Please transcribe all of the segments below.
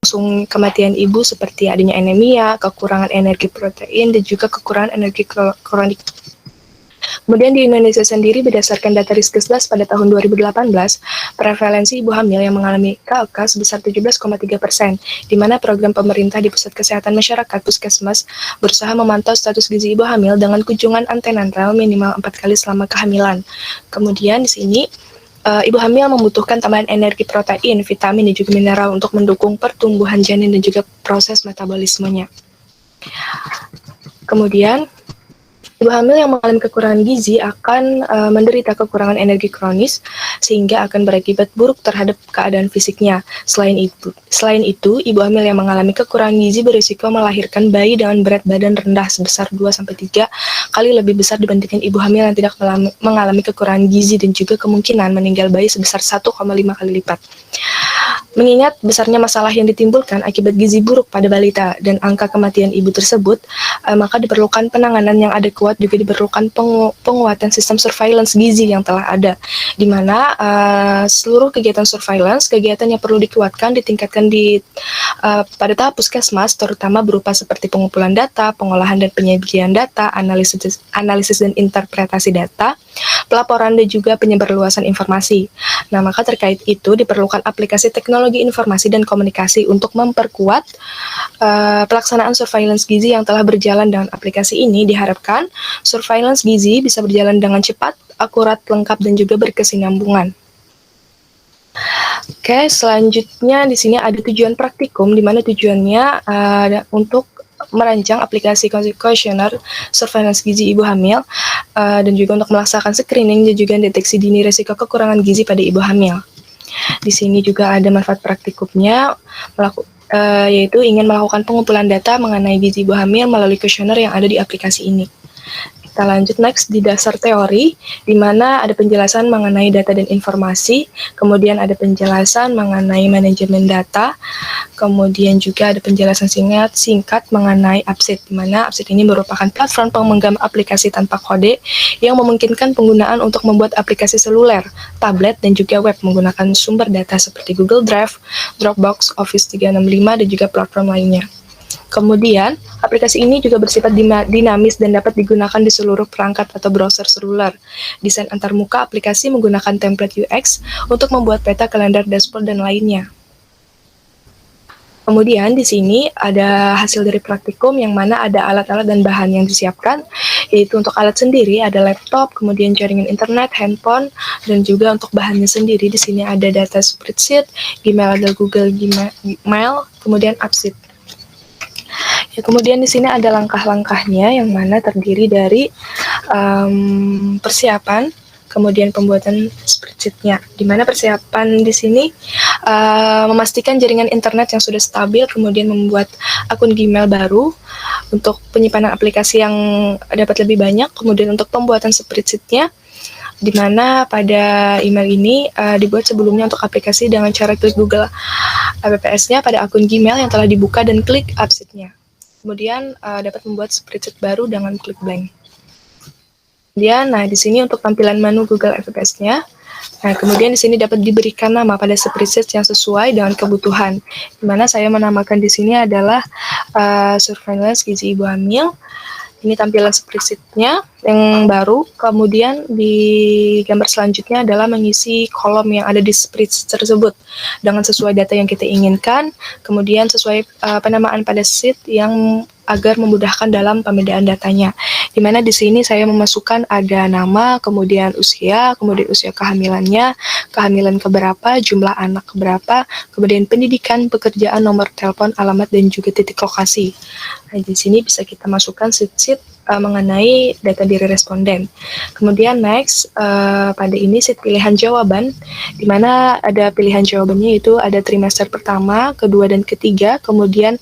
berlangsung kematian ibu seperti adanya anemia, kekurangan energi protein, dan juga kekurangan energi kronik. Kemudian di Indonesia sendiri berdasarkan data Riskesdas pada tahun 2018, prevalensi ibu hamil yang mengalami KLK sebesar 17,3%, di mana program pemerintah di Pusat Kesehatan Masyarakat Puskesmas berusaha memantau status gizi ibu hamil dengan kunjungan antenatal minimal 4 kali selama kehamilan. Kemudian di sini ibu hamil membutuhkan tambahan energi protein, vitamin, dan juga mineral untuk mendukung pertumbuhan janin dan juga proses metabolismenya. Kemudian ibu hamil yang mengalami kekurangan gizi akan menderita kekurangan energi kronis sehingga akan berakibat buruk terhadap keadaan fisiknya. Selain itu, ibu hamil yang mengalami kekurangan gizi berisiko melahirkan bayi dengan berat badan rendah sebesar 2-3 kali lebih besar dibandingkan ibu hamil yang tidak mengalami kekurangan gizi, dan juga kemungkinan meninggal bayi sebesar 1,5 kali lipat. Mengingat besarnya masalah yang ditimbulkan akibat gizi buruk pada balita dan angka kematian ibu tersebut, maka diperlukan penanganan yang adekuat, juga diperlukan penguatan sistem surveillance gizi yang telah ada, di mana seluruh kegiatan surveillance, kegiatan yang perlu dikuatkan, ditingkatkan pada tahap puskesmas, terutama berupa seperti pengumpulan data, pengolahan dan penyajian data, analisis dan interpretasi data, pelaporan dan juga penyebarluasan informasi. Nah, maka terkait itu diperlukan aplikasi teknologi informasi dan komunikasi untuk memperkuat pelaksanaan surveillance gizi yang telah berjalan. Dengan aplikasi ini diharapkan surveillance gizi bisa berjalan dengan cepat, akurat, lengkap, dan juga berkesinambungan. Oke, selanjutnya di sini ada tujuan praktikum, di mana tujuannya untuk merancang aplikasi kuesioner surveillance gizi ibu hamil dan juga untuk melaksanakan screening dan juga deteksi dini risiko kekurangan gizi pada ibu hamil. Di sini juga ada manfaat praktikumnya, yaitu ingin melakukan pengumpulan data mengenai gizi ibu hamil melalui kuesioner yang ada di aplikasi ini. Kita lanjut next di dasar teori, di mana ada penjelasan mengenai data dan informasi, kemudian ada penjelasan mengenai manajemen data, kemudian juga ada penjelasan singkat mengenai Apsit, di mana Apsit ini merupakan platform pemenggang aplikasi tanpa kode yang memungkinkan penggunaan untuk membuat aplikasi seluler, tablet, dan juga web menggunakan sumber data seperti Google Drive, Dropbox, Office 365, dan juga platform lainnya. Kemudian, aplikasi ini juga bersifat dinamis dan dapat digunakan di seluruh perangkat atau browser seluler. Desain antarmuka aplikasi menggunakan template UX untuk membuat peta, kalender, dashboard, dan lainnya. Kemudian di sini ada hasil dari praktikum yang mana ada alat-alat dan bahan yang disiapkan, yaitu untuk alat sendiri ada laptop, kemudian jaringan internet, handphone, dan juga untuk bahannya sendiri di sini ada data spreadsheet, Gmail ada Google Gmail, kemudian Apsit. Ya, kemudian di sini ada langkah-langkahnya yang mana terdiri dari persiapan, kemudian pembuatan spreadsheet-nya. Di mana persiapan di sini memastikan jaringan internet yang sudah stabil, kemudian membuat akun Gmail baru untuk penyimpanan aplikasi yang dapat lebih banyak, kemudian untuk pembuatan spreadsheet-nya, di mana pada email ini dibuat sebelumnya untuk aplikasi dengan cara klik Google APPS-nya pada akun Gmail yang telah dibuka dan klik Apsit-nya. Kemudian dapat membuat spreadsheet baru dengan klik blank. Kemudian, di sini untuk tampilan menu Google APPS-nya. Nah, kemudian di sini dapat diberikan nama pada spreadsheet yang sesuai dengan kebutuhan. Di mana saya menamakan di sini adalah surveillance gizi ibu hamil. Ini tampilan spreadsheet-nya yang baru. Kemudian di gambar selanjutnya adalah mengisi kolom yang ada di spreadsheet tersebut dengan sesuai data yang kita inginkan. Kemudian sesuai penamaan pada sheet yang agar memudahkan dalam pemindaian datanya. Di mana di sini saya memasukkan ada nama, kemudian usia kehamilannya, kehamilan keberapa, jumlah anak keberapa, kemudian pendidikan, pekerjaan, nomor telepon, alamat, dan juga titik lokasi. Nah, di sini bisa kita masukkan sheet mengenai data diri responden. Kemudian next, pada ini sheet pilihan jawaban, di mana ada pilihan jawabannya itu ada trimester pertama, kedua, dan ketiga. Kemudian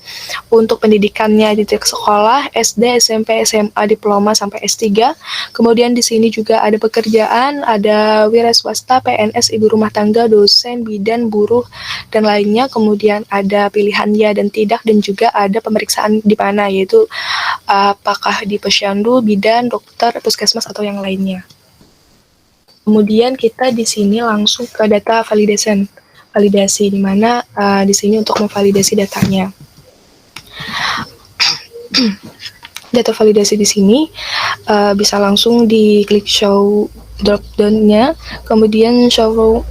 untuk pendidikannya di sekolah, SD, SMP, SMA, diploma, sampai S3. Kemudian di sini juga ada pekerjaan, ada wira swasta, PNS, ibu rumah tangga, dosen, bidan, buruh, dan lainnya. Kemudian ada pilihan ya dan tidak, dan juga ada pemeriksaan di mana, yaitu apakah di posyandu, bidan, dokter, puskesmas, atau yang lainnya. Kemudian kita di sini langsung ke data validation. validasi, di mana di sini untuk memvalidasi datanya. Data validasi di sini bisa langsung diklik show drop-down-nya, kemudian show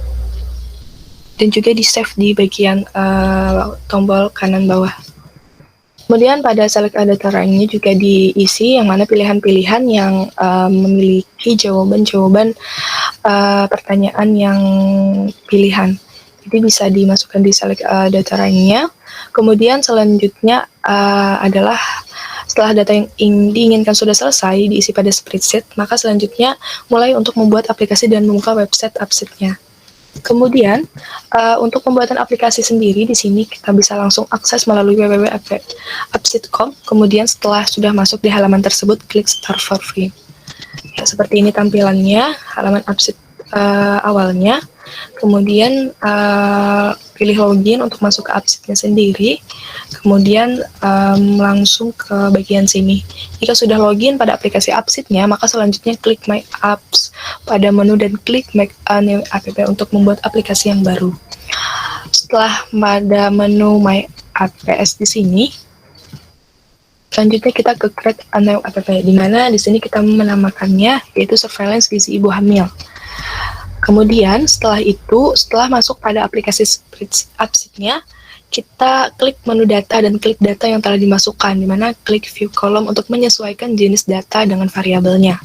dan juga di save di bagian tombol kanan bawah. Kemudian pada select data range juga diisi yang mana pilihan-pilihan yang memiliki jawaban-jawaban pertanyaan yang pilihan. Jadi bisa dimasukkan di select data range-nya. Kemudian selanjutnya adalah setelah data yang diinginkan sudah selesai diisi pada spreadsheet, maka selanjutnya mulai untuk membuat aplikasi dan membuka website Upsheet-nya. Kemudian untuk pembuatan aplikasi sendiri di sini kita bisa langsung akses melalui www.upsheet.com. Kemudian setelah sudah masuk di halaman tersebut, klik Start for Free. Ya, seperti ini tampilannya halaman Upsheet awalnya. Kemudian pilih login untuk masuk ke Upsheet-nya sendiri. Kemudian langsung ke bagian sini. Jika sudah login pada aplikasi Upsheet-nya, maka selanjutnya klik My Apps pada menu dan klik Make a New App untuk membuat aplikasi yang baru. Setelah pada menu My Apps di sini, selanjutnya kita ke Create a New App, di mana di sini kita menamakannya yaitu Surveillance Gizi Ibu Hamil. Kemudian setelah masuk pada aplikasi Upsheet-nya, kita klik menu data dan klik data yang telah dimasukkan, di mana klik view column untuk menyesuaikan jenis data dengan variabelnya.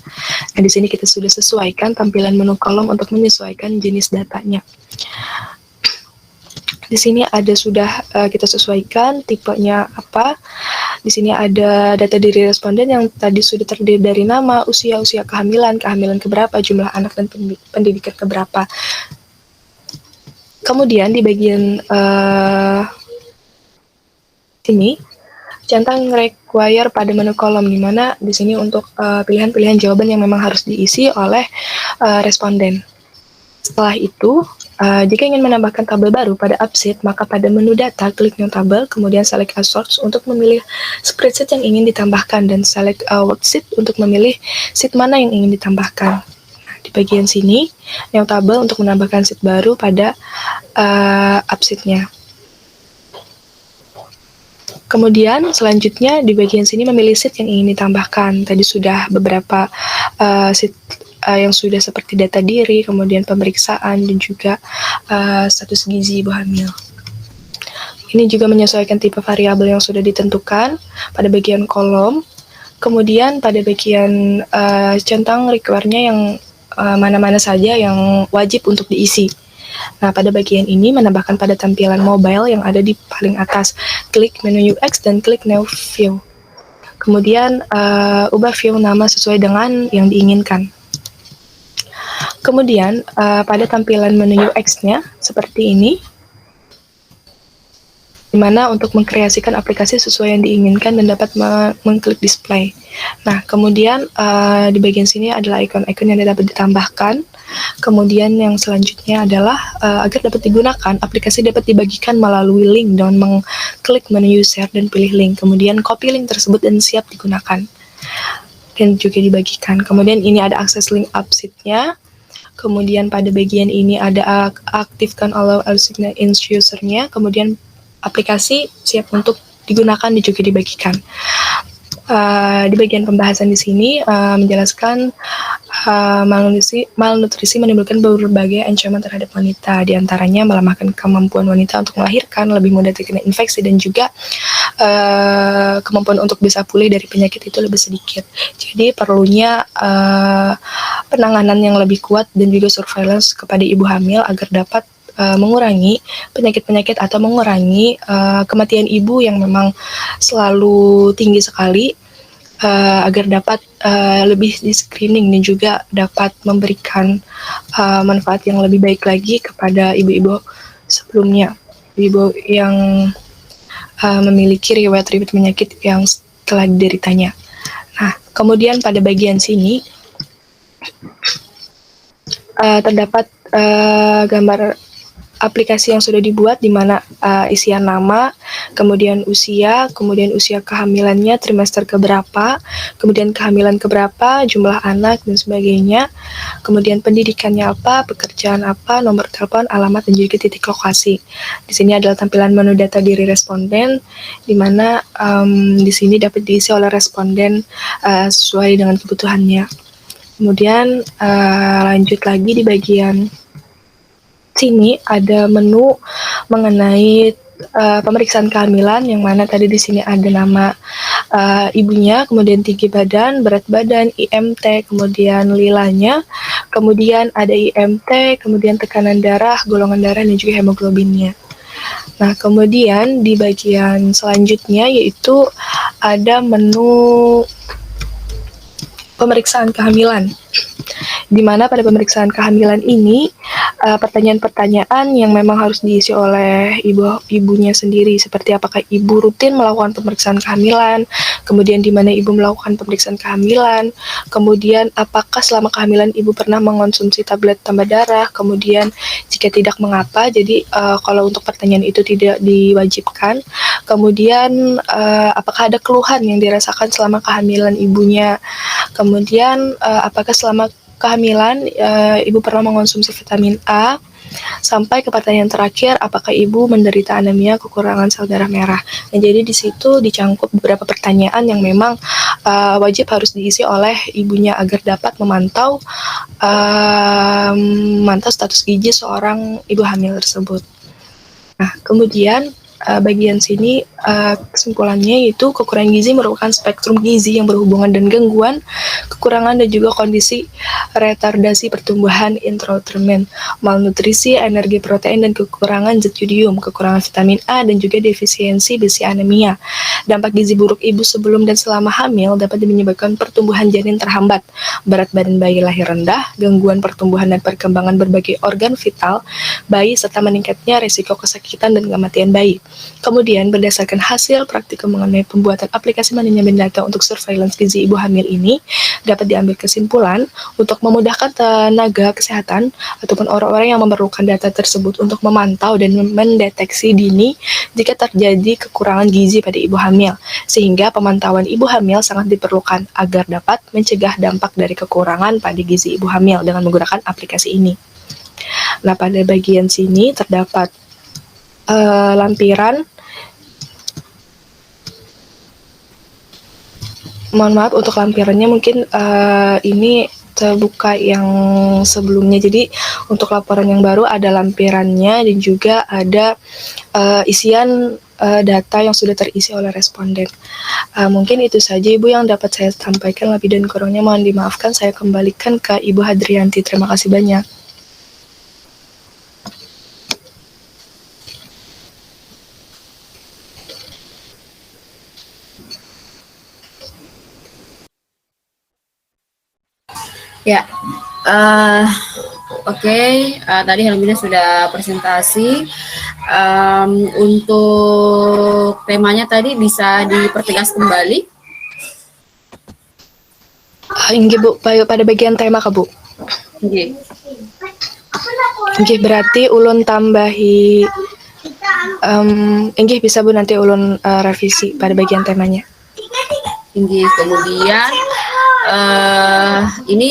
Nah, di sini kita sudah sesuaikan tampilan menu kolom untuk menyesuaikan jenis datanya. Di sini ada sudah kita sesuaikan tipenya apa. Di sini ada data diri responden yang tadi sudah terdiri dari nama, usia kehamilan keberapa, jumlah anak dan pendidikan keberapa. Kemudian di bagian sini centang require pada menu kolom, di mana di sini untuk pilihan-pilihan jawaban yang memang harus diisi oleh responden. Setelah itu, jika ingin menambahkan tabel baru pada Upsheet, maka pada menu data klik new tabel, kemudian select a source untuk memilih spreadsheet yang ingin ditambahkan dan select a worksheet untuk memilih sheet mana yang ingin ditambahkan. Di bagian sini, new tabel untuk menambahkan sheet baru pada Upsheet-nya. Kemudian selanjutnya di bagian sini memilih sheet yang ingin ditambahkan. Tadi sudah beberapa sheet yang sudah seperti data diri, kemudian pemeriksaan, dan juga status gizi ibu hamil. Ini juga menyesuaikan tipe variabel yang sudah ditentukan pada bagian kolom. Kemudian pada bagian centang require-nya yang mana-mana saja yang wajib untuk diisi. Nah, pada bagian ini menambahkan pada tampilan mobile yang ada di paling atas. Klik menu UX dan klik New View. Kemudian ubah view nama sesuai dengan yang diinginkan. Kemudian pada tampilan menu UX-nya seperti ini, di mana untuk mengkreasikan aplikasi sesuai yang diinginkan dan dapat mengklik display. Nah, kemudian di bagian sini adalah ikon-ikon yang dapat ditambahkan. Kemudian yang selanjutnya adalah agar dapat digunakan, aplikasi dapat dibagikan melalui link dengan mengklik menu share dan pilih link. Kemudian copy link tersebut dan siap digunakan. Dan juga dibagikan. Kemudian ini ada akses link Upsheet-nya. Kemudian pada bagian ini ada aktifkan allow user-nya. Kemudian aplikasi siap untuk digunakan dan juga dibagikan. Di bagian pembahasan di sini menjelaskan malnutrisi menimbulkan berbagai ancaman terhadap wanita, di antaranya melemahkan kemampuan wanita untuk melahirkan, lebih mudah terkena infeksi, dan juga kemampuan untuk bisa pulih dari penyakit itu lebih sedikit. Jadi perlunya penanganan yang lebih kuat dan juga surveillance kepada ibu hamil agar dapat mengurangi penyakit-penyakit atau mengurangi kematian ibu yang memang selalu tinggi sekali, agar dapat lebih di screening dan juga dapat memberikan manfaat yang lebih baik lagi kepada ibu-ibu sebelumnya, ibu yang memiliki riwayat penyakit yang telah dideritanya. Nah, kemudian pada bagian sini terdapat gambar aplikasi yang sudah dibuat di mana isian nama, kemudian usia kehamilannya trimester keberapa, kemudian kehamilan keberapa, jumlah anak dan sebagainya, kemudian pendidikannya apa, pekerjaan apa, nomor telepon, alamat dan juga titik lokasi. Di sini adalah tampilan menu data diri responden, di mana di sini dapat diisi oleh responden sesuai dengan kebutuhannya. Kemudian lanjut lagi di bagian sini ada menu mengenai pemeriksaan kehamilan, yang mana tadi di sini ada nama ibunya, kemudian tinggi badan, berat badan, IMT, kemudian lilanya, kemudian ada IMT, kemudian tekanan darah, golongan darah, dan juga hemoglobinnya. Nah, kemudian di bagian selanjutnya yaitu ada menu pemeriksaan kehamilan, di mana pada pemeriksaan kehamilan ini pertanyaan-pertanyaan yang memang harus diisi oleh ibunya sendiri, seperti apakah ibu rutin melakukan pemeriksaan kehamilan, kemudian di mana ibu melakukan pemeriksaan kehamilan, kemudian apakah selama kehamilan ibu pernah mengonsumsi tablet tambah darah, kemudian jika tidak mengapa. Jadi kalau untuk pertanyaan itu tidak diwajibkan. Kemudian apakah ada keluhan yang dirasakan selama kehamilan ibunya, kemudian apakah selama kehamilan ibu pernah mengonsumsi vitamin A, sampai ke pertanyaan terakhir, apakah ibu menderita anemia kekurangan sel darah merah. Nah, jadi di situ dicangkup beberapa pertanyaan yang memang wajib harus diisi oleh ibunya agar dapat memantau status gizi seorang ibu hamil tersebut. Nah, kemudian bagian sini kesimpulannya yaitu kekurangan gizi merupakan spektrum gizi yang berhubungan dengan gangguan, kekurangan dan juga kondisi retardasi pertumbuhan intrauterine, malnutrisi, energi protein dan kekurangan zat yodium, kekurangan vitamin A dan juga defisiensi besi anemia. Dampak gizi buruk ibu sebelum dan selama hamil dapat menyebabkan pertumbuhan janin terhambat, berat badan bayi lahir rendah, gangguan pertumbuhan dan perkembangan berbagai organ vital bayi serta meningkatnya risiko kesakitan dan kematian bayi. Kemudian berdasarkan hasil praktikum mengenai pembuatan aplikasi manajemen data untuk surveillance gizi ibu hamil ini, dapat diambil kesimpulan untuk memudahkan tenaga kesehatan ataupun orang-orang yang memerlukan data tersebut untuk memantau dan mendeteksi dini jika terjadi kekurangan gizi pada ibu hamil, sehingga pemantauan ibu hamil sangat diperlukan agar dapat mencegah dampak dari kekurangan pada gizi ibu hamil dengan menggunakan aplikasi ini. Nah, pada bagian sini terdapat lampiran. Mohon maaf untuk lampirannya, mungkin ini terbuka yang sebelumnya. Jadi untuk laporan yang baru ada lampirannya dan juga ada isian data yang sudah terisi oleh responden. Mungkin itu saja Ibu yang dapat saya sampaikan, lebih dan kurangnya mohon dimaafkan. Saya kembalikan ke Ibu Hadrianti. Terima kasih banyak. Ya, oke. Tadi Helmina sudah presentasi. Untuk temanya tadi bisa dipertegas kembali. Inggih Bu, pada bagian tema Kak Bu. Inggih. Inggih, berarti ulun tambahi inggih bisa Bu nanti ulun revisi pada bagian temanya. Inggih, kemudian ini